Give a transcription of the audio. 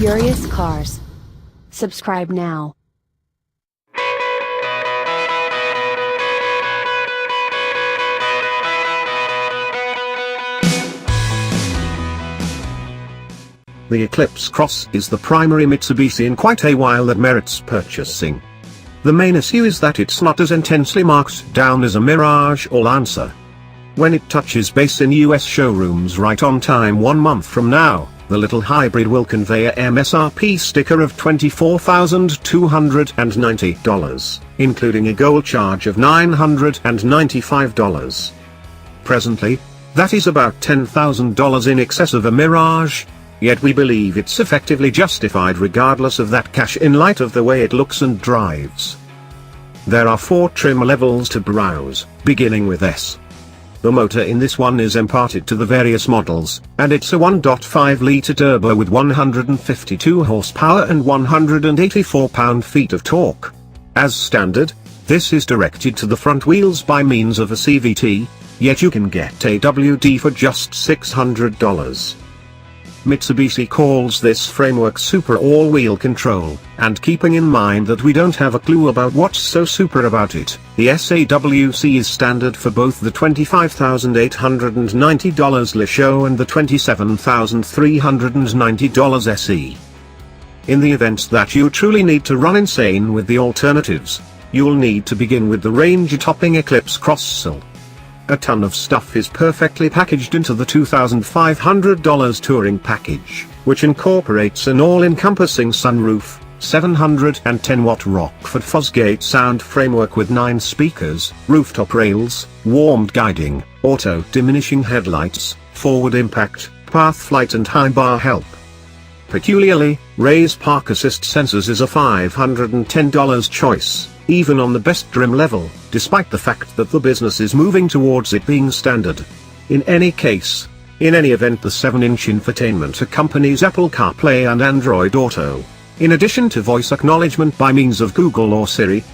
Furious Cars. Subscribe now. The Eclipse Cross is the primary Mitsubishi in quite a while that merits purchasing. The main issue is that it's not as intensely marked down as a Mirage or Lancer. When it touches base in US showrooms right on time 1 month from now, the little hybrid will convey a MSRP sticker of $24,290, including a gold charge of $995. Presently, that is about $10,000 in excess of a Mirage, yet we believe it's effectively justified regardless of that cash in light of the way it looks and drives. There are 4 trim levels to browse, beginning with S. The motor in this one is imparted to the various models, and it's a 1.5-litre turbo with 152 horsepower and 184 pound-feet of torque. As standard, this is directed to the front wheels by means of a CVT, yet you can get a WD for just $600. Mitsubishi calls this framework Super All-Wheel Control, and keeping in mind that we don't have a clue about what's so super about it, the SAWC is standard for both the $25,890 Le Show and the $27,390 SE. In the event that you truly need to run insane with the alternatives, you'll need to begin with the range-topping Eclipse Cross. A ton of stuff is perfectly packaged into the $2,500 touring package, which incorporates an all-encompassing sunroof, 710-watt Rockford Fosgate sound framework with 9 speakers, rooftop rails, warmed guiding, auto-diminishing headlights, forward impact, path flight and high bar help. Peculiarly, Ray's Park Assist sensors is a $510 choice, even on the best trim level, despite the fact that the business is moving towards it being standard. In any case, in any event, the 7-inch infotainment accompanies Apple CarPlay and Android Auto. In addition to voice acknowledgement by means of Google or Siri,